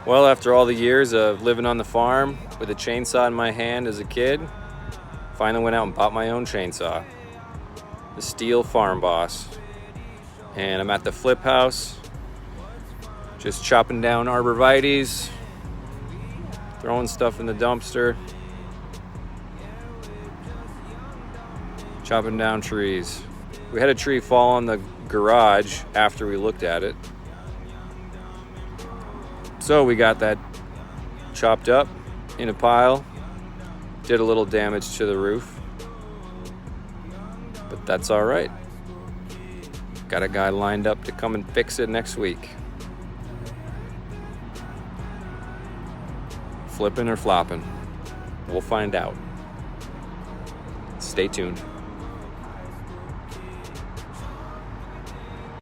Well, after all the years of living on the farm with a chainsaw in my hand as a kid, finally went out and bought my own chainsaw, the Stihl Farm Boss. And I'm at the flip house, just chopping down arborvitaes, throwing stuff in the dumpster, chopping down trees. We had a tree fall on the garage after we looked at it. So we got that chopped up in a pile, did a little damage to the roof, but that's all right. Got a guy lined up to come and fix it next week. Flipping or flopping? We'll find out. Stay tuned.